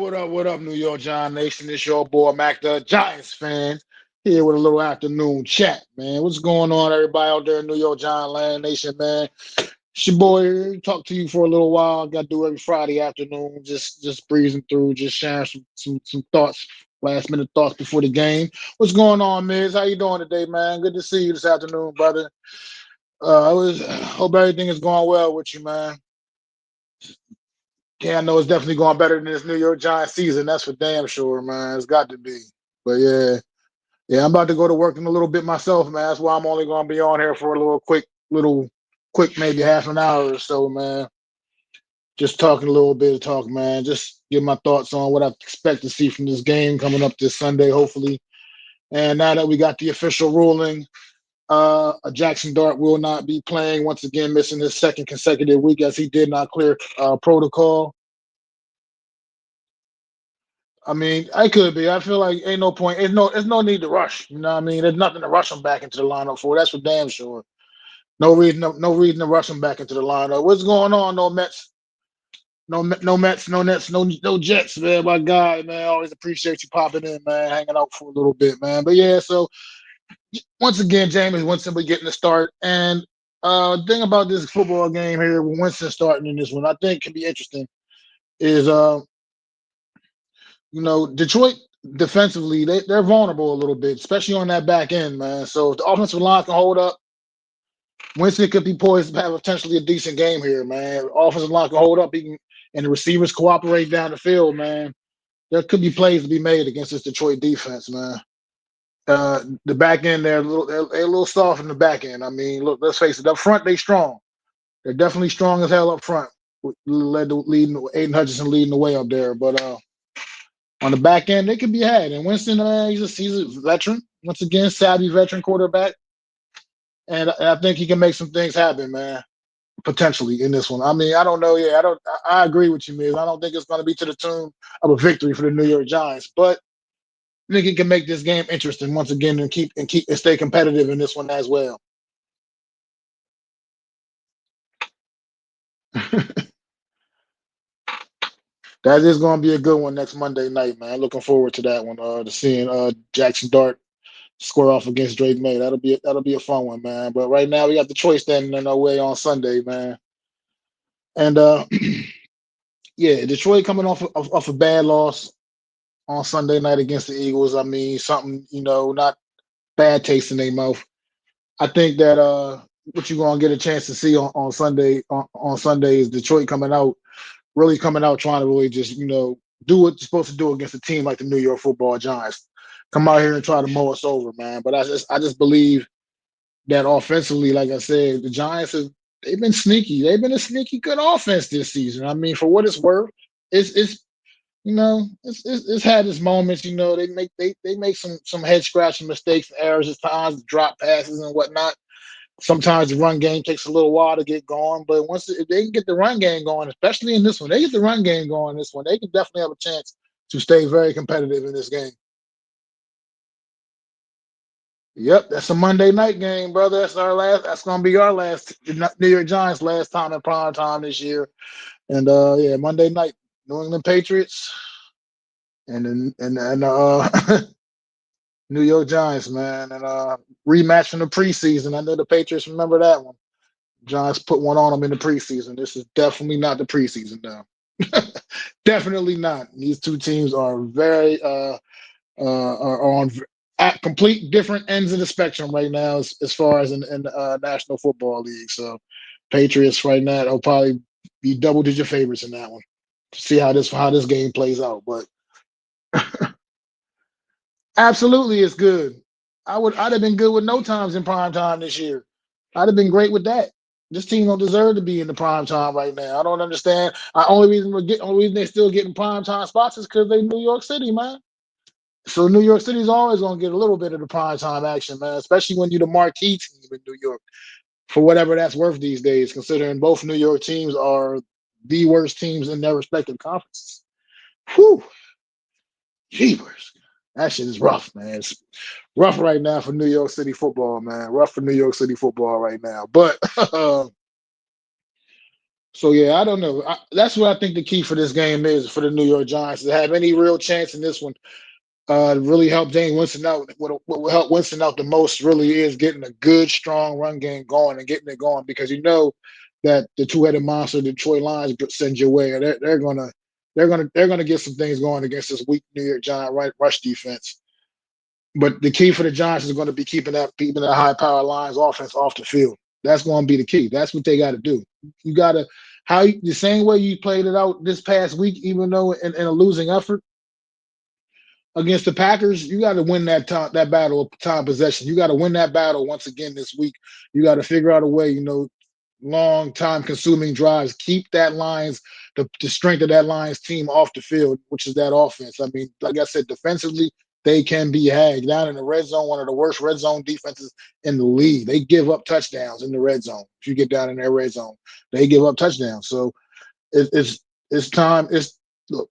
What up, New York Giant Nation? It's your boy Mac the Giants fan here with a little afternoon chat, man. What's going on, everybody out there in New York Giant Land Nation, man? It's your boy. Talk to you for a little while. Got to do every Friday afternoon. Just breezing through, just sharing some thoughts, last minute thoughts before the game. What's going on, Miz? How you doing today, man? Good to see you this afternoon, brother. Hope everything is going well with you, man. Yeah, I know it's definitely going better than this New York Giants season. That's for damn sure, man. It's got to be. But yeah, I'm about to go to work in a little bit myself, man. That's why I'm only going to be on here for a quick, maybe half an hour or so, man. Just talking a little bit of talk, man. Just give my thoughts on what I expect to see from this game coming up this Sunday, hopefully. And now that we got the official ruling, Jackson Dart will not be playing once again, missing his second consecutive week as he did not clear protocol. I mean, I could be. I feel like ain't no point. There's no need to rush. You know what I mean? There's nothing to rush him back into the lineup for. That's for damn sure. No reason to rush him back into the lineup. What's going on? No Mets, no Mets, no Nets, no Jets, man. My guy, man. Always appreciate you popping in, man. Hanging out for a little bit, man. But yeah, so once again, Jameis Winston be getting the start. And thing about this football game here, with Winston starting in this one, I think can be interesting. Is Detroit defensively, they're vulnerable a little bit, especially on that back end, man. So if the offensive line can hold up, Winston could be poised to have potentially a decent game here, man. Offensive line can hold up, and the receivers cooperate down the field, man. There could be plays to be made against this Detroit defense, man. The back end, they're a little soft in the back end. I mean, look, let's face it. Up front, they strong. They're definitely strong as hell up front. Leading Aiden Hutchinson leading the way up there, but on the back end, they can be had. And Winston, he's a veteran. Once again, savvy veteran quarterback. And I think he can make some things happen, man, potentially in this one. I mean, I don't know. Yeah, I agree with you, Miz. I don't think it's going to be to the tune of a victory for the New York Giants, but I think he can make this game interesting once again and stay competitive in this one as well. That is going to be a good one next Monday night, man. Looking forward to that one. To seeing Jackson Dart square off against Drake May. That'll be a fun one, man. But right now we got the choice standing in our way on Sunday, man. And yeah, Detroit coming off a bad loss on Sunday night against the Eagles. I mean, something not bad taste in their mouth. I think that what you're gonna get a chance to see on Sunday is Detroit really coming out trying to really just do what you're supposed to do against a team like the New York Football Giants. Come out here and try to mow us over, man. But I just believe that offensively, like I said, the Giants they've been sneaky. They've been a sneaky good offense this season. I mean, for what it's worth, it's had its moments. They make some head scratching mistakes and errors at times, drop passes and whatnot. Sometimes the run game takes a little while to get going, but if they can get the run game going, especially in this one, they get the run game going in this one, they can definitely have a chance to stay very competitive in this game. Yep, that's a Monday night game, brother. That's gonna be our last New York Giants last time in prime time this year. And yeah, Monday night, New England Patriots and New York Giants, man. And rematch from the preseason. I know the Patriots remember that one. Giants put one on them in the preseason. This is definitely not the preseason now. Definitely not. These two teams are very are on at complete different ends of the spectrum right now as far as in the National Football League. So Patriots right now will probably be double digit favorites in that one. See how this game plays out. But absolutely it's good. I'd have been good with no times in prime time this year. I'd have been great with that. This team don't deserve to be in the prime time right now. I don't understand. Only reason they're still getting prime time spots is because they New York City, man. So New York City's always gonna get a little bit of the prime time action, man, especially when you're the marquee team in New York, for whatever that's worth these days, considering both New York teams are the worst teams in their respective conferences. Whew, jeepers. That shit is rough, man. It's rough right now for New York City football, man. Rough for New York City football right now. But so So yeah, I don't know. That's what I think the key for this game is for the New York Giants to have any real chance in this one. Really help James Winston out. What will help Winston out the most really is getting a good, strong run game going and getting it going because you know that the two-headed monster Detroit Lions send your way. They're gonna get some things going against this weak New York Giant right rush defense. But the key for the Giants is going to be keeping that high power lines offense off the field. That's going to be the key. That's what they got to do. You got to the same way you played it out this past week, even though in a losing effort against the Packers, you got to win that battle of time possession. You got to win that battle once again this week. You got to figure out a way, long time consuming drives, keep that the strength of that Lions team off the field, which is that offense. I mean, like I said, defensively, they can be hagged down in the red zone, one of the worst red zone defenses in the league. They give up touchdowns in the red zone. If you get down in their red zone, they give up touchdowns. So it's time. Look,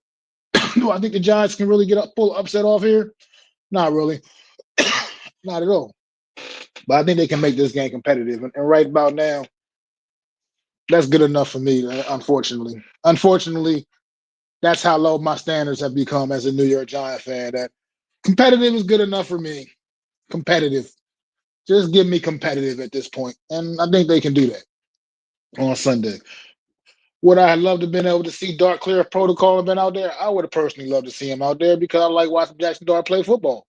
do I think the Giants can really pull upset off here? Not really. Not at all. But I think they can make this game competitive. And right about now, that's good enough for me, unfortunately. Unfortunately, that's how low my standards have become as a New York Giant fan. That competitive is good enough for me. Competitive. Just give me competitive at this point. And I think they can do that on Sunday. Would I have loved to have been able to see Dart Clear Protocol have been out there? I would have personally loved to see him out there because I like watching Jackson Dart play football.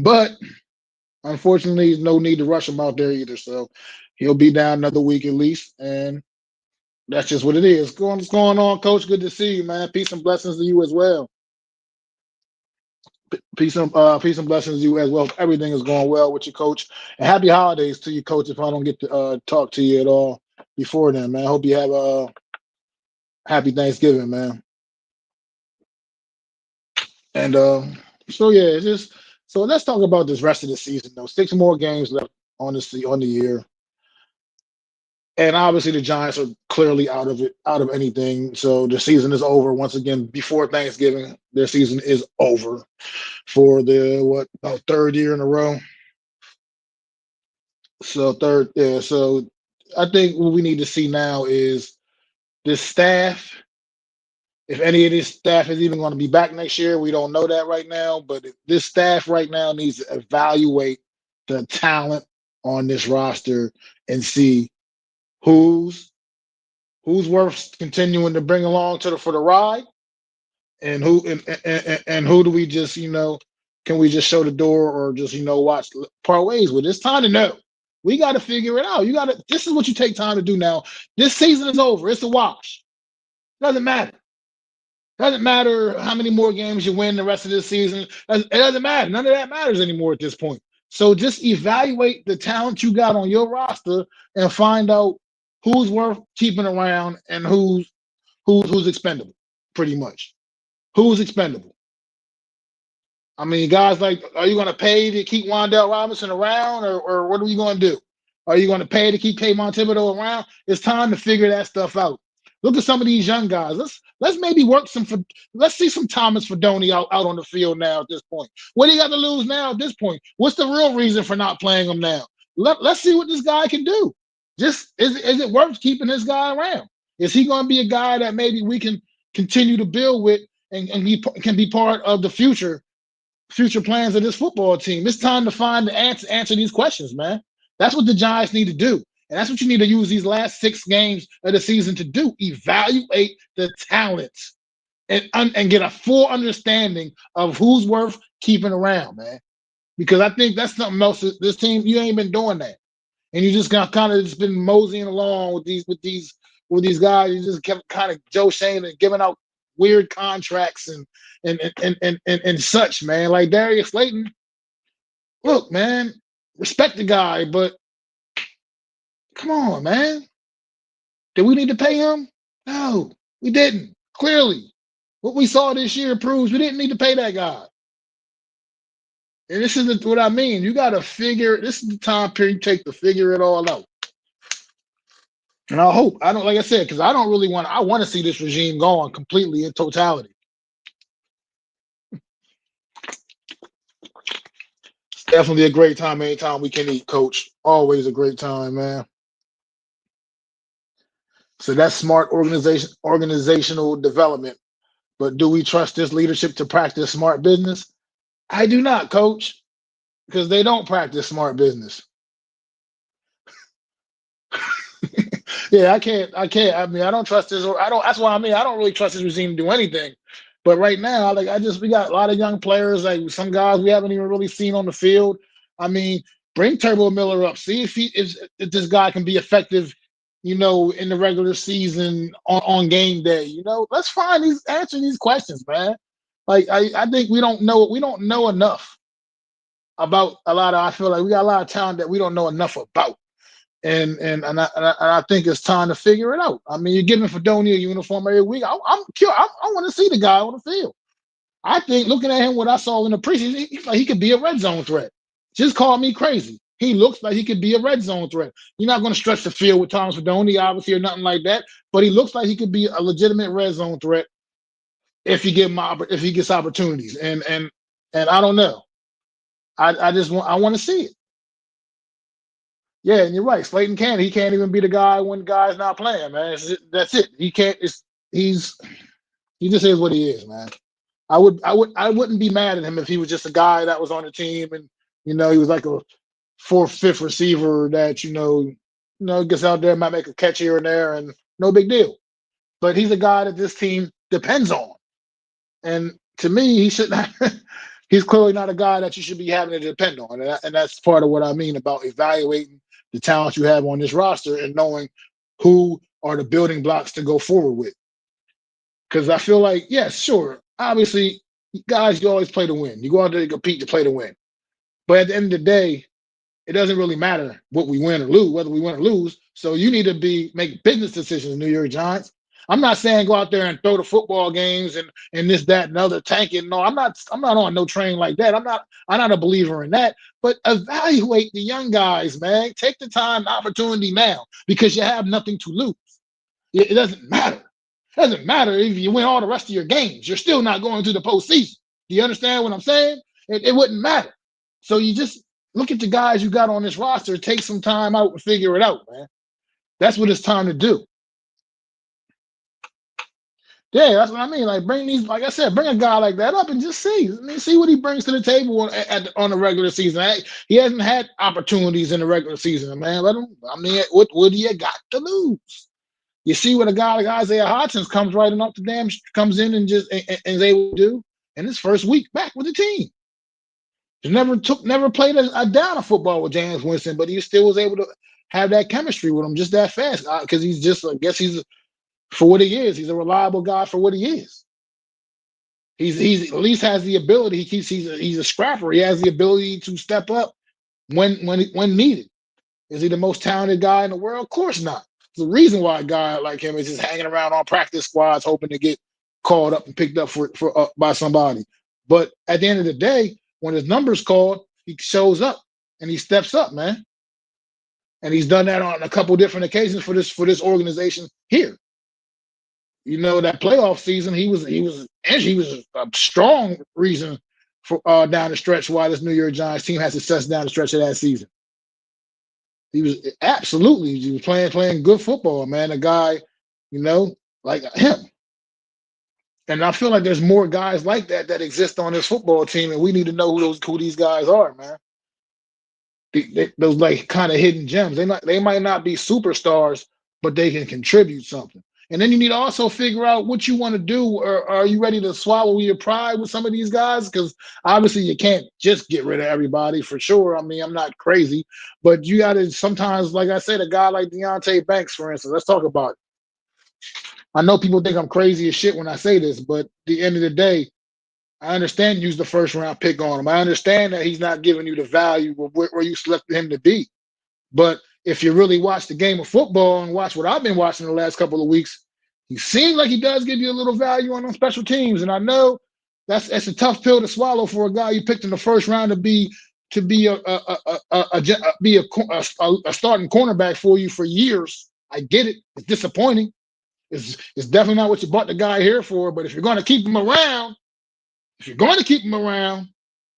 But unfortunately, there's no need to rush him out there either. So he'll be down another week at least. And that's just what it is. What's going on, Coach? Good to see you, man. Peace and blessings to you as well. Peace and blessings to you as well. Everything is going well with you, Coach. And happy holidays to you, Coach. If I don't get to talk to you at all before then, man. I hope you have a happy Thanksgiving, man. And so yeah, it's just so let's talk about this rest of the season though. 6 more games left on the year. And obviously the Giants are clearly out of it, out of anything. So the season is over once again before Thanksgiving. Their season is over for the about third year in a row. So third, yeah. So I think what we need to see now is this staff. If any of this staff is even going to be back next year, we don't know that right now. But this staff right now needs to evaluate the talent on this roster and see who's who's worth continuing to bring along for the ride, and who do we just can we just show the door or just watch part ways with? It's time to know. We got to figure it out. This is what you take time to do now. This season is over. It's a wash. Doesn't matter. Doesn't matter how many more games you win the rest of this season. It doesn't matter. None of that matters anymore at this point. So just evaluate the talent you got on your roster and find out who's worth keeping around and who's expendable, pretty much. Who's expendable? I mean, guys like, are you going to pay to keep Wandale Robinson around, or what are we going to do? Are you going to pay to keep Kayvon Thibodeau around? It's time to figure that stuff out. Look at some of these young guys. Let's maybe work let's see some Thomas Fedoni out on the field now at this point. What do you got to lose now at this point? What's the real reason for not playing him now? Let's see what this guy can do. Just is it worth keeping this guy around? Is he going to be a guy that maybe we can continue to build with and he can be part of the future plans of this football team? It's time to find the answer these questions, man. That's what the Giants need to do. And that's what you need to use these last 6 games of the season to do. Evaluate the talents and get a full understanding of who's worth keeping around, man. Because I think that's something else. This team, you ain't been doing that. And you just got kind of just been moseying along with these guys. You just kept kind of Joe Shane and giving out weird contracts and such, man. Like Darius Slayton, look, man, respect the guy, but come on, man. Did we need to pay him? No, we didn't. Clearly, what we saw this year proves we didn't need to pay that guy. And this is what I mean. You got to figure. This is the time period you take to figure it all out. And I don't, like I said, because I don't really I want to see this regime gone completely in totality. It's definitely a great time anytime we can eat, Coach. Always a great time, man. So that's smart organizational development. But do we trust this leadership to practice smart business? I do not, coach, because they don't practice smart business. Yeah, I can't. I mean, I don't trust this, or I don't. That's why I mean, I don't really trust this regime to do anything. But right now, like we got a lot of young players, like some guys we haven't even really seen on the field. I mean, bring Turbo Miller up, see if this guy can be effective, in the regular season on game day. Let's find answer these questions, man. Like I think we don't know enough about a lot of. I feel like we got a lot of talent that we don't know enough about. And I think it's time to figure it out. I mean, you're giving Fedoni a uniform every week. I'm curious. I want to see the guy on the field. I think looking at him, what I saw in the preseason, he could be a red zone threat. Just call me crazy. He looks like he could be a red zone threat. You're not going to stretch the field with Thomas Fedoni, obviously, or nothing like that. But he looks like he could be a legitimate red zone threat if you give him if he gets opportunities. And I don't know. I want to see it. Yeah, and you're right. Slayton can't. He can't even be the guy when the guy's not playing, man. That's it. He can't. He's he just is what he is, man. I wouldn't be mad at him if he was just a guy that was on the team and he was like a fourth, fifth receiver that gets out there, might make a catch here and there, and no big deal. But he's a guy that this team depends on, and to me, he should not. He's clearly not a guy that you should be having to depend on, and that's part of what I mean about evaluating the talent you have on this roster and knowing who are the building blocks to go forward with. Because I feel like, yes, sure, obviously, guys, you always play to win. You go out there to compete to play to win. But at the end of the day, it doesn't really matter what we win or lose, whether we win or lose. So you need to make business decisions, New York Giants. I'm not saying go out there and throw the football games and this, that, and other tanking. No, I'm not on no train like that. I'm not a believer in that. But evaluate the young guys, man. Take the time, opportunity now, because you have nothing to lose. It doesn't matter. It doesn't matter if you win all the rest of your games. You're still not going to the postseason. Do you understand what I'm saying? It wouldn't matter. So you just look at the guys you got on this roster, take some time out and figure it out, man. That's what it's time to do. Yeah, that's what I mean. Like like I said, bring a guy like that up and just see. I mean, see what he brings to the table on the regular season. He hasn't had opportunities in the regular season, man. Let him. I mean, what do you got to lose? You see what a guy like Isaiah Hodgins comes right off the damn, comes in and and is able to do in his first week back with the team. He never played a down of football with James Winston, but he still was able to have that chemistry with him just that fast because he's just, I guess he's, for what he is, he's a reliable guy for what he is. He's at least has the ability. He's a scrapper. He has the ability to step up when needed. Is he the most talented guy in the world? Of course not. There's a reason why a guy like him is just hanging around on practice squads, hoping to get called up and picked up for by somebody. But at the end of the day, when his number's called, he shows up and he steps up, man. And he's done that on a couple different occasions for this organization here. That playoff season, he was a strong reason for down the stretch why this New York Giants team had success down the stretch of that season. He was playing good football, man. A guy, like him. And I feel like there's more guys like that exist on this football team, and we need to know who these guys are, man. Those like kind of hidden gems. They might not be superstars, but they can contribute something. And then you need to also figure out what you want to do. Or are you ready to swallow your pride with some of these guys? Because obviously you can't just get rid of everybody for sure. I mean, I'm not crazy, but you got to sometimes, like I said, a guy like Deonte Banks, for instance. Let's talk about it. I know people think I'm crazy as shit when I say this, but at the end of the day, I understand you used the first round pick on him. I understand that he's not giving you the value of where you selected him to be. But if you really watch the game of football and watch what I've been watching the last couple of weeks, he seems like he does give you a little value on special teams. And I know that's a tough pill to swallow for a guy you picked in the first round to be a starting cornerback for you for years. I get it. It's disappointing. It's definitely not what you bought the guy here for. But if you're going to keep him around,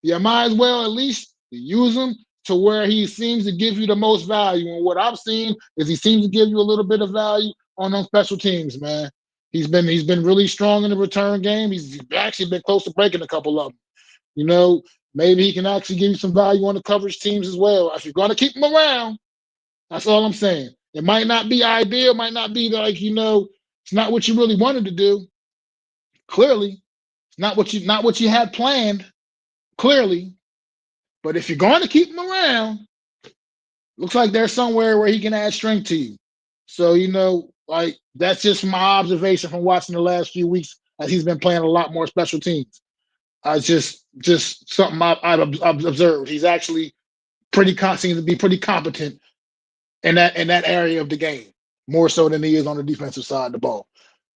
you might as well at least use him to where he seems to give you the most value. And what I've seen is he seems to give you a little bit of value on those special teams, man. He's been really strong in the return game. He's actually been close to breaking a couple of them. You know, maybe he can actually give you some value on the coverage teams as well. If you're going to keep him around, that's all I'm saying. It might not be ideal, might not be like, it's not what you really wanted to do. Clearly, it's not what you had planned. Clearly, but if you're going to keep him around, looks like there's somewhere where he can add strength to you. So, like that's just my observation from watching the last few weeks as he's been playing a lot more special teams. I just something I've observed. He's actually seems to be pretty competent in that area of the game, more so than he is on the defensive side of the ball.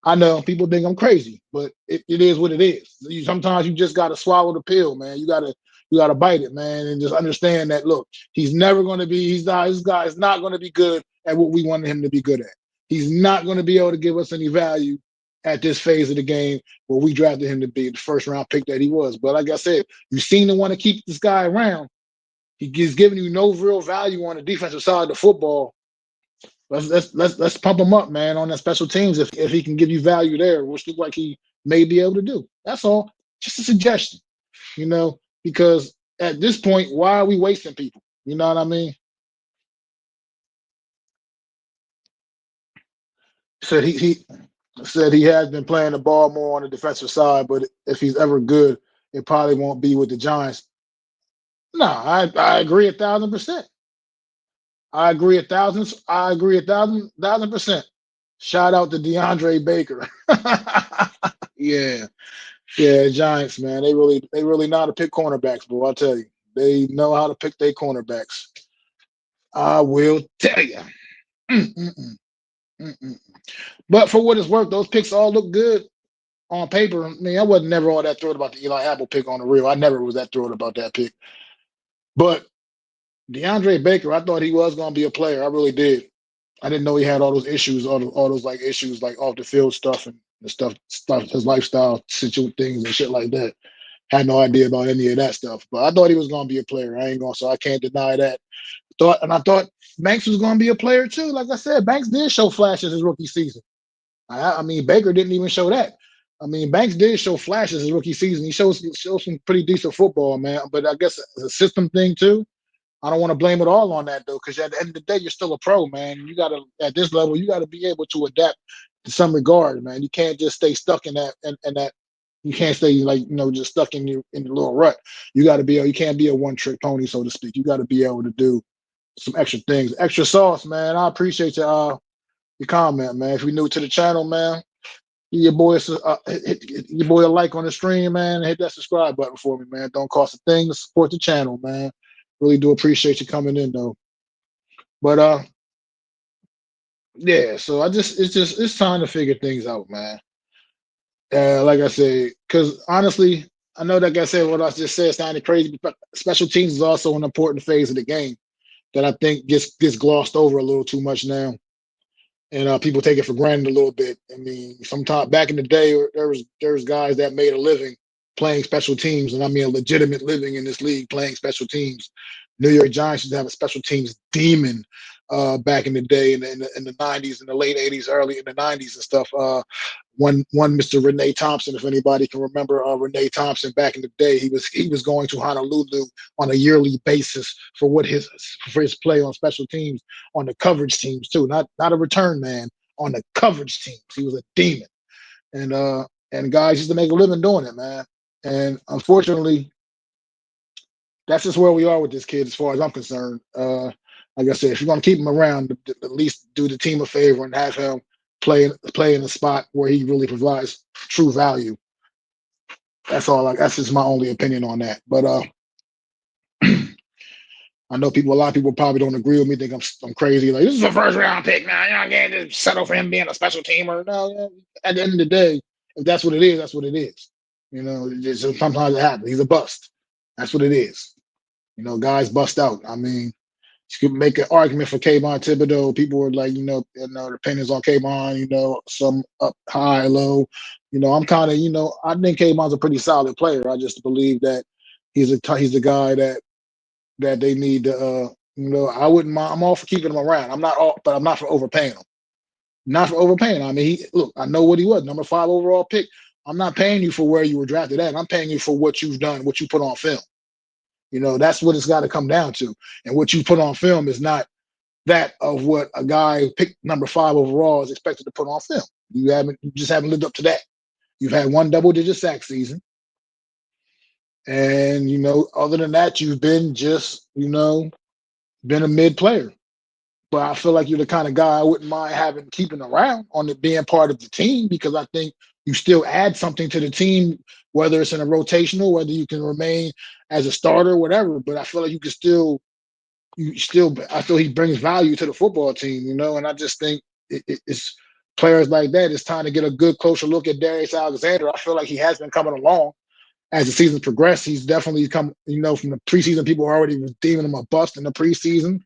I know people think I'm crazy, but it is what it is. Sometimes you just got to swallow the pill, man. You gotta bite it, man, and just understand that. Look, he's never going to be. He's not. This guy is not going to be good at what we wanted him to be good at. He's not going to be able to give us any value at this phase of the game where we drafted him to be the first round pick that he was. But like I said, you seem to want to keep this guy around. He's giving you no real value on the defensive side of the football. Let's pump him up, man, on that special teams if he can give you value there, which look like he may be able to do. That's all. Just a suggestion, because at this point, why are we wasting people? You know what I mean? Said he said he has been playing the ball more on the defensive side, but if he's ever good, it probably won't be with the Giants. No, I agree 1,000%. I agree 1,000% Shout out to DeAndre Baker. Yeah, yeah, Giants, man. They really know how to pick cornerbacks, boy. I tell you, they know how to pick their cornerbacks. I will tell you. Mm, mm, mm, mm, mm. But for what it's worth, those picks all look good on paper. I mean, I wasn't never all that thrilled about the Eli Apple pick on the real. I never was that thrilled about that pick. But DeAndre Baker, I thought he was going to be a player. I really did. I didn't know he had all those issues, all those like issues like off the field stuff and the stuff, his lifestyle situation things and shit like that. Had no idea about any of that stuff, but I thought he was going to be a player. I ain't going, so I can't deny that. I thought Banks was going to be a player too. Like I said, Banks did show flashes his rookie season. I mean, Baker didn't even show that. I mean, Banks did show flashes his rookie season. He shows some pretty decent football, man. But I guess it's a system thing too. I don't want to blame it all on that though, because at the end of the day, you're still a pro, man. You gotta at this level, you gotta be able to adapt to some regard, man. You can't just stay stuck in that and that. You can't stay like just stuck in your little rut. You got to be. You can't be a one trick pony, so to speak. You got to be able to do some extra things, extra sauce, man. I appreciate your comment, man. If you're new to the channel, man, give your boy hit your boy a like on the stream, man. And hit that subscribe button for me, man. Don't cost a thing to support the channel, man. Really do appreciate you coming in though. But yeah. So it's time to figure things out, man. Like I said, because honestly, I know that like I said what I just said sounded crazy, but special teams is also an important phase of the game that I think gets glossed over a little too much now, and people take it for granted a little bit. I mean, sometime back in the day, there was guys that made a living playing special teams, and I mean a legitimate living in this league playing special teams. New York Giants used to have a special teams demon back in the day in the 90s, in the late 80s, early in the 90s and stuff. One Mr. Renee Thompson, if anybody can remember Renee Thompson back in the day, he was going to Honolulu on a yearly basis for his play on special teams, on the coverage teams too, not a return man, on the coverage teams. He was a demon, and guys used to make a living doing it, man. And unfortunately, that's just where we are with this kid, as far as I'm concerned. Like I said, if you're gonna keep him around, at least do the team a favor and have him play in a spot where he really provides true value. That's all. That's just my only opinion on that. But I know a lot of people probably don't agree with me. Think I'm crazy. Like, this is a first round pick now. You can't just settle for him being a special teamer. No, at the end of the day, if that's what it is, that's what it is. Sometimes it happens. He's a bust. That's what it is. Guys bust out. I mean, you could make an argument for Kayvon Thibodeau. People were like, their opinions on Kayvon, some up high, low. I'm kind of, I think Kayvon's a pretty solid player. I just believe that he's a guy that they need to, I wouldn't mind. I'm all for keeping him around. I'm not for overpaying him. not for overpaying. I mean, look, I know what he was, number 5 overall pick. I'm not paying you for where you were drafted at. I'm paying you for what you've done, what you put on film. That's what it's got to come down to. And what you put on film is not that of what a guy picked number 5 overall is expected to put on film. You just haven't lived up to that. You've had one double-digit sack season, and other than that, you've been just been a mid player. But I feel like you're the kind of guy I wouldn't mind keeping around on it being part of the team, because I think you still add something to the team, whether it's in a rotational, whether you can remain as a starter, whatever. But I feel like I feel he brings value to the football team, and I just think it's players like that. It's time to get a good, closer look at Darius Alexander. I feel like he has been coming along as the season progressed. He's definitely come, from the preseason, people were already deeming him a bust in the preseason.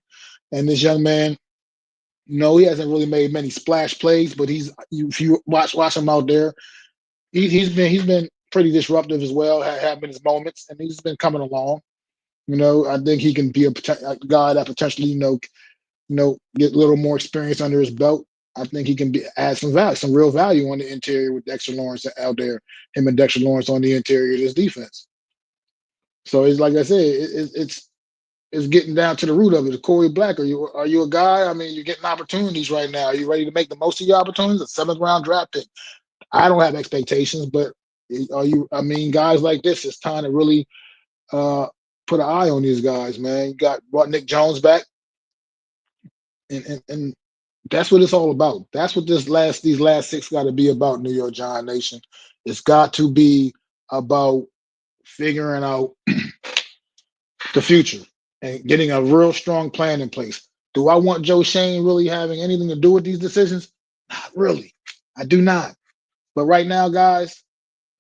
And this young man, he hasn't really made many splash plays, but if you watch him out there, he's been pretty disruptive as well. Have been his moments, and he's been coming along. I think he can be a guy that potentially, get a little more experience under his belt. I think he can add some value, some real value on the interior with Dexter Lawrence out there. Him and Dexter Lawrence on the interior of this defense. So it's like I said, it's getting down to the root of it. Corey Black, are you a guy? I mean, you're getting opportunities right now. Are you ready to make the most of your opportunities? A 7th round draft pick. I don't have expectations, but are you? I mean, guys like this, it's time to really put an eye on these guys, man. You brought Nick Jones back, and that's what it's all about. That's what these last 6 got to be about, New York Giant Nation. It's got to be about figuring out the future and getting a real strong plan in place. Do I want Joe Shane really having anything to do with these decisions? Not really. I do not. But right now, guys,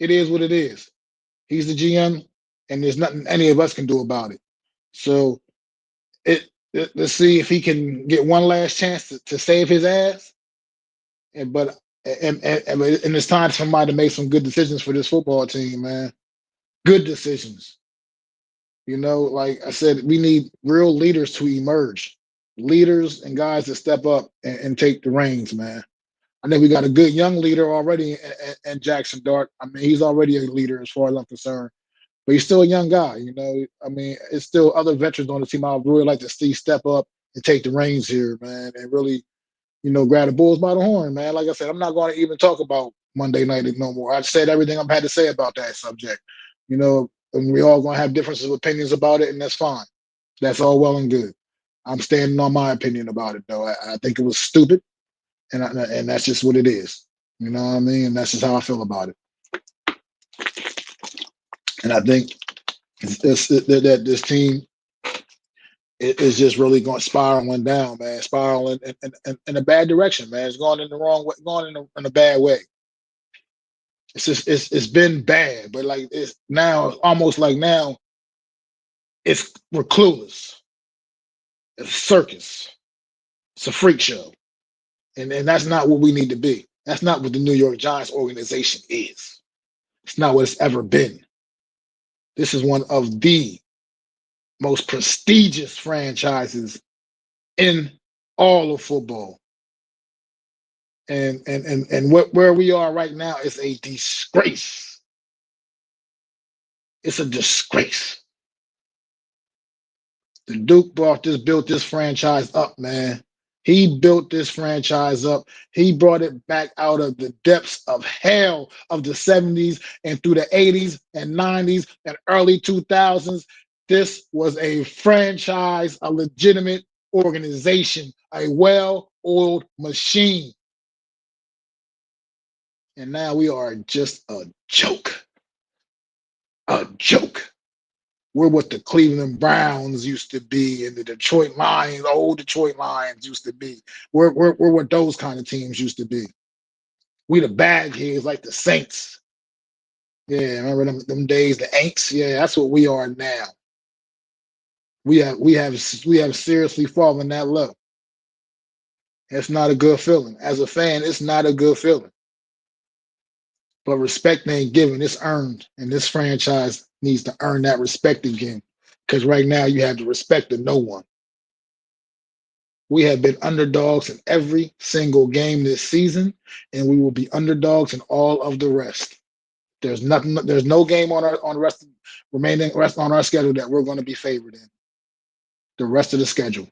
it is what it is. He's the GM, and there's nothing any of us can do about it. So let's see if he can get one last chance to save his ass. And it's time for somebody to make some good decisions for this football team, man. Good decisions. Like I said, we need real leaders to emerge. Leaders and guys that step up and take the reins, man. I think we got a good young leader already in Jackson Dart. I mean, he's already a leader as far as I'm concerned. But he's still a young guy, I mean, it's still other veterans on the team I would really like to see step up and take the reins here, man, and really, grab the bulls by the horn, man. Like I said, I'm not going to even talk about Monday night no more. I've said everything I've had to say about that subject, and we all going to have differences of opinions about it, and that's fine. That's all well and good. I'm standing on my opinion about it, though. I think it was stupid, and that's just what it is. You know what I mean? And that's just how I feel about it. And I think that this team is just really going spiraling down, man. Spiraling in a bad direction, man. It's going in the wrong way, going in a bad way. It's just it's been bad, but like it's now almost like now we're clueless. It's a circus. It's a freak show, and that's not what we need to be. That's not what the New York Giants organization is. It's not what it's ever been. This is one of the most prestigious franchises in all of football. And where we are right now is a disgrace. It's a disgrace. The Duke built this franchise up, man. He built this franchise up. He brought it back out of the depths of hell of the 70s and through the 80s and 90s and early 2000s. This was a franchise, a legitimate organization, a well-oiled machine. And now we are just a joke. A joke. We're what the Cleveland Browns used to be and the Detroit Lions, the old Detroit Lions used to be. We're what those kind of teams used to be. We the bad kids like the Saints. Yeah, remember them days, the Aints? Yeah, that's what we are now. We have seriously fallen that low. It's not a good feeling. As a fan, it's not a good feeling. But respect ain't given, it's earned. And this franchise needs to earn that respect again. Because right now you have the respect of no one. We have been underdogs in every single game this season, and we will be underdogs in all of the rest. There's nothing. There's no game on the rest on our schedule that we're going to be favored in. The rest of the schedule,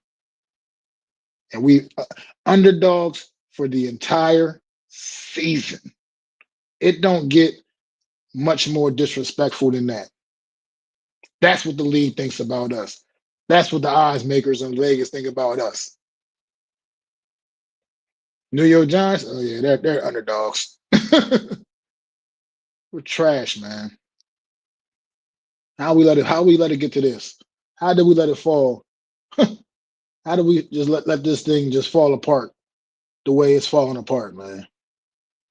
and we underdogs for the entire season. It don't get much more disrespectful than that. That's what the league thinks about us. That's what the odds makers in Vegas think about us. New York Giants, oh yeah, they're underdogs. We're trash, man. How we let it get to this? How did we let it fall? How did we just let this thing just fall apart the way it's falling apart, man?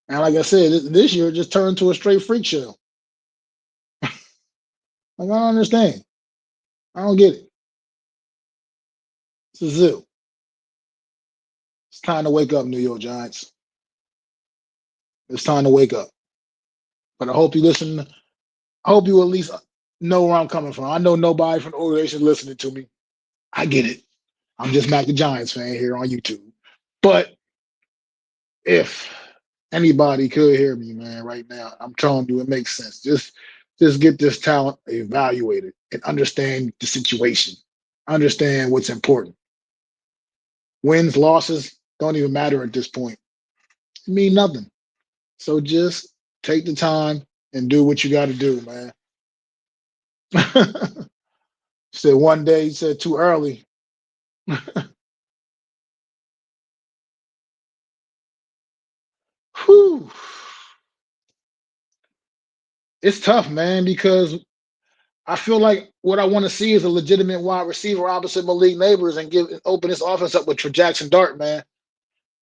And like I said, this year it just turned to a straight freak show. Like I don't understand. I don't get it. It's a zoo. It's time to wake up, New York Giants. It's time to wake up. But I hope you listen. I hope you at least know where I'm coming from. I know nobody from the organization listening to me. I get it. I'm just Mac the Giants fan here on YouTube. But if anybody could hear me, man, right now, I'm telling you, it makes sense. Just get this talent evaluated and understand the situation. Understand what's important. Wins, losses don't even matter at this point. It mean nothing. So just take the time and do what you got to do, man. Said one day, he said too early. Whew. It's tough, man, because I feel like what I want to see is a legitimate wide receiver opposite Malik Neighbors and open this offense up with Jackson Dart, man.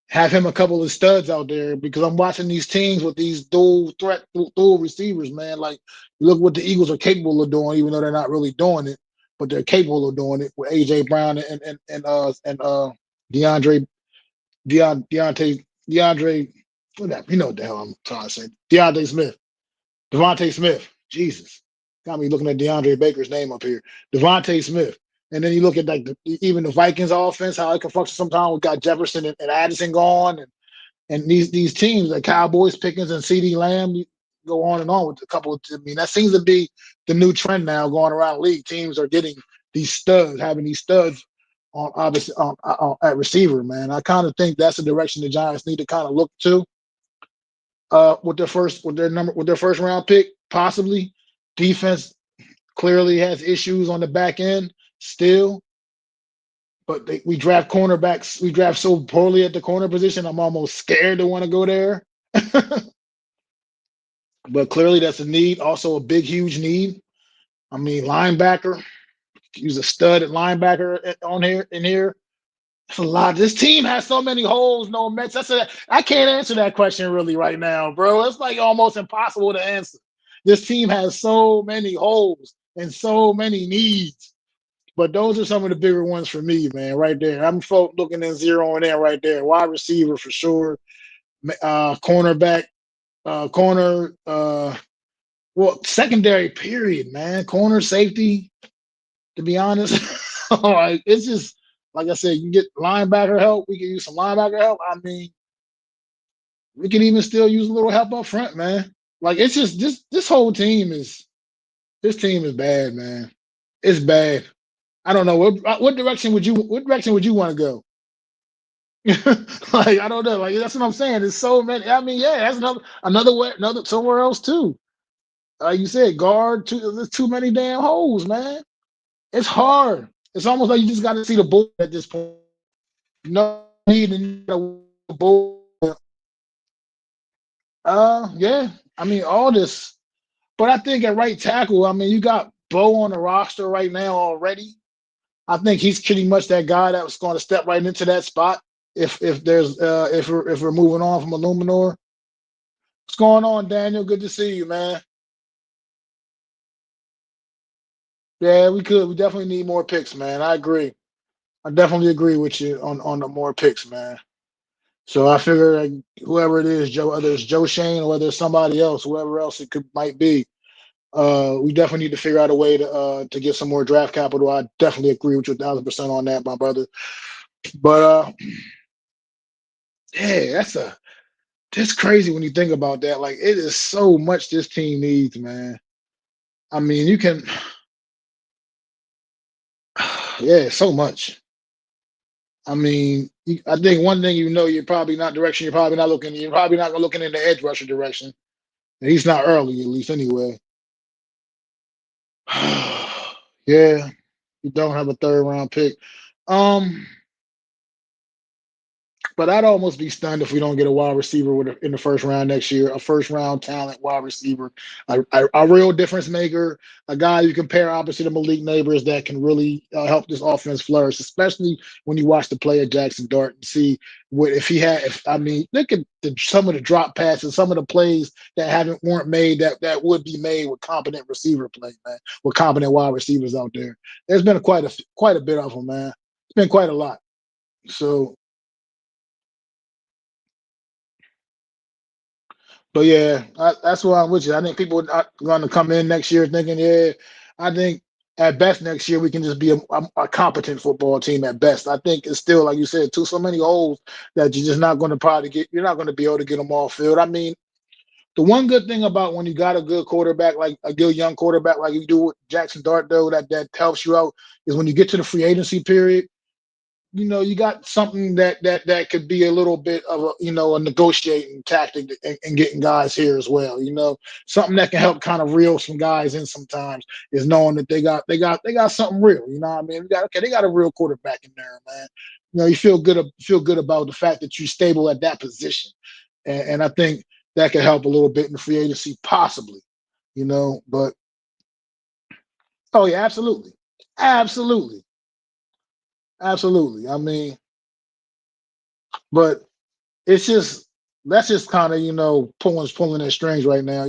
Have him a couple of studs out there because I'm watching these teams with these dual receivers, man. Like look what the Eagles are capable of doing, even though they're not really doing it, but they're capable of doing it with AJ Brown and DeAndre DeAndre whatever. You know what the hell I'm trying to say. DeAndre Smith. Devontae Smith. Jesus. Got me looking at DeAndre Baker's name up here. Devontae Smith. And then you look at like even the Vikings offense, how it can function sometimes. We got Jefferson and Addison gone, and these teams, like Cowboys, Pickens, and CD Lamb, you go on and on with a couple of. I mean, that seems to be the new trend now going around the league. Teams are getting these studs, having these studs on obviously at receiver. Man, I kind of think that's the direction the Giants need to kind of look to. With their first round pick, possibly. Defense clearly has issues on the back end still, but we draft cornerbacks. We draft so poorly at the corner position. I'm almost scared to want to go there. But clearly, that's a need. Also, a big, huge need. I mean, linebacker. Use a stud at linebacker on here in here. That's a lot. This team has so many holes. No Mets. I can't answer that question really right now, bro. It's like almost impossible to answer. This team has so many holes and so many needs. But those are some of the bigger ones for me, man. Right there, I'm looking and zeroing in right there. Wide receiver for sure. Cornerback, corner. Well, secondary. Period, man. Corner, safety. To be honest, like it's just like I said. You can get linebacker help. We can use some linebacker help. I mean, we can even still use a little help up front, man. Like it's just this whole team is this team is bad, man. It's bad. I don't know what direction would you want to go? Like I don't know. Like that's what I'm saying. There's so many. I mean, yeah, that's another way, another somewhere else too. Like you said, guard. There's too many damn holes, man. It's hard. It's almost like you just got to see the bull at this point. No need a bull. Yeah. I mean, all this, but I think at right tackle. I mean, you got Bo on the roster right now already. I think he's pretty much that guy that was going to step right into that spot if we're moving on from Illuminor. What's going on, Daniel? Good to see you, man. Yeah, we could. We definitely need more picks, man. I agree. I definitely agree with you on the more picks, man. So I figure like, whoever it is, Joe, whether it's Joe Shane or whether it's somebody else, whoever else it could might be, we definitely need to figure out a way to get some more draft capital. I definitely agree with you 1,000% on that, my brother. But yeah, that's crazy when you think about that. Like it is so much this team needs, man. I mean, you can yeah, so much. I mean, I think one thing you're probably not direction. You're probably not looking. You're probably not looking in the edge rusher direction. And he's not early, at least anyway. Yeah, you don't have a third round pick. Um, But I'd almost be stunned if we don't get a wide receiver in the first round next year, a first round talent wide receiver, a real difference maker, a guy you can pair opposite of Malik Neighbors that can really help this offense flourish, especially when you watch the play of Jackson Dart and see what if he had. If I mean, look at some of the drop passes, some of the plays that weren't made that would be made with competent receiver play, man, with competent wide receivers out there. There's been quite a bit of them, man. It's been quite a lot. So but yeah, that's why I'm with you. I think people are going to come in next year thinking, yeah, I think at best next year we can just be a competent football team at best. I think it's still, like you said, too so many holes that you're just not going to probably get. You're not going to be able to get them all filled. I mean, the one good thing about when you got a good quarterback, like a good young quarterback, like you do with Jackson Dart, though, that helps you out is when you get to the free agency period, you got something that could be a little bit of a negotiating tactic and getting guys here as well. Something that can help kind of reel some guys in sometimes is knowing that they got something real. You know what I mean? They got a real quarterback in there, man. You feel good about the fact that you're stable at that position, and I think that could help a little bit in the free agency, possibly. But oh yeah, absolutely, absolutely, absolutely. I mean, but it's just that's just kind of pulling their strings right now.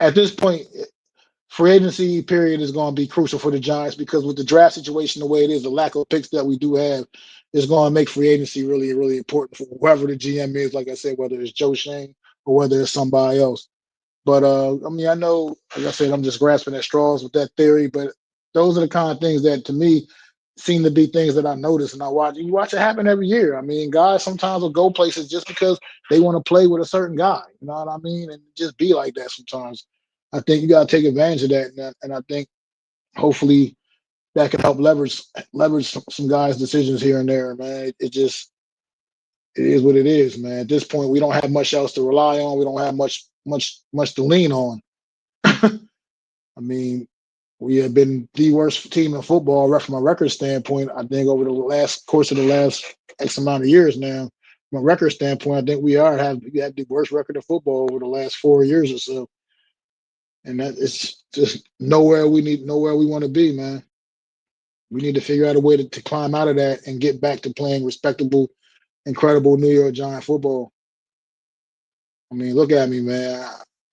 At this point, free agency period is going to be crucial for the Giants because with the draft situation the way it is, the lack of picks that we do have is going to make free agency really really important for whoever the GM is. Like I said, whether it's Joe Shane or whether it's somebody else. But I mean, I know, like I said, I'm just grasping at straws with that theory. But those are the kind of things that, to me, seem to be things that I notice and I watch. You watch it happen every year. I mean, guys sometimes will go places just because they want to play with a certain guy. You know what I mean? And just be like that sometimes. I think you got to take advantage of that, and I think hopefully that can help leverage some guys' decisions here and there. Man, it is what it is, man. At this point, we don't have much else to rely on. We don't have much to lean on. I mean, we have been the worst team in football from a record standpoint. I think over the last X amount of years now, from a record standpoint, I think we have the worst record of football over the last 4 years or so, and that it's just nowhere we want to be, man. We need to figure out a way to climb out of that and get back to playing respectable, incredible New York Giant football. I mean, look at me, man.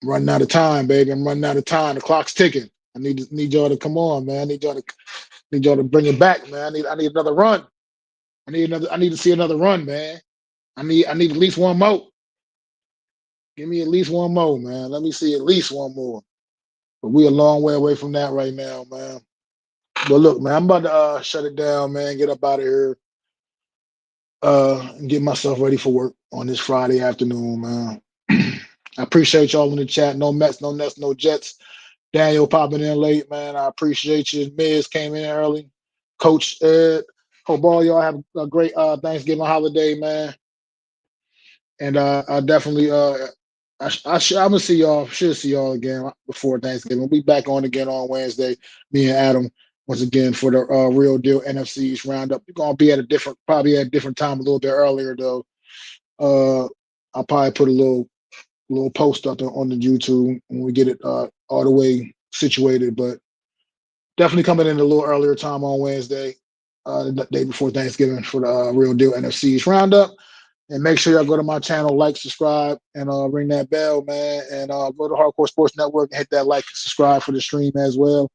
I'm running out of time, baby. I'm running out of time. The clock's ticking. I need y'all to come on, man. I need y'all to bring it back, man. I need another run. I need to see another run, man. I need at least one more. Give me at least one more, man. Let me see at least one more. But we a long way away from that right now, man. But look, man, I'm about to shut it down, man. Get up out of here. And get myself ready for work on this Friday afternoon, man. I appreciate y'all in the chat. No Mets, no Nets, no Jets. Daniel popping in late, man. I appreciate you. Miz came in early. Coach Ed. Hope all y'all have a great Thanksgiving holiday, man. And I definitely I'm gonna see y'all. Should see y'all again before Thanksgiving. We'll be back on again on Wednesday. Me and Adam once again for the Real Deal NFC's roundup. We're gonna be at probably at a different time, a little bit earlier though. I'll probably put a little post up on the YouTube when we get it all the way situated. But definitely coming in a little earlier time on Wednesday, the day before Thanksgiving for the Real Deal NFC's roundup. And make sure y'all go to my channel, like, subscribe, and ring that bell, man. And go to Hardcore Sports Network and hit that like and subscribe for the stream as well.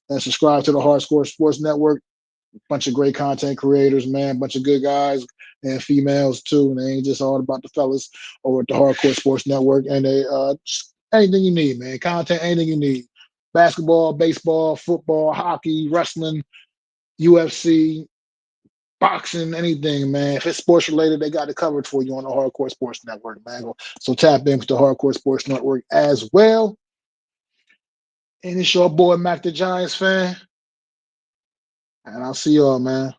And subscribe to the Hardcore Sports Network. Bunch of great content creators, man. Bunch of good guys and females too. And they ain't just all about the fellas over at the Hardcore Sports Network. And they anything you need, man. Content, anything you need. Basketball, baseball, football, hockey, wrestling, UFC, boxing, anything, man. If it's sports related, they got it covered for you on the Hardcore Sports Network, man. So tap in with the Hardcore Sports Network as well. And it's your boy Mac the Giants fan. And I'll see y'all, man.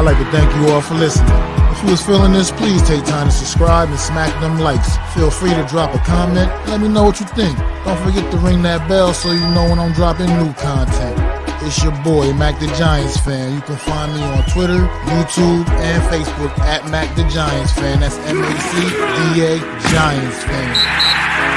I'd like to thank you all for listening. If you was feeling this, please take time to subscribe and smack them likes. Feel free to drop a comment and let me know what you think. Don't forget to ring that bell so you know when I'm dropping new content. It's your boy, Mac the Giants fan. You can find me on Twitter, YouTube, and Facebook at Mac the Giants fan. That's MacDa Giants fan.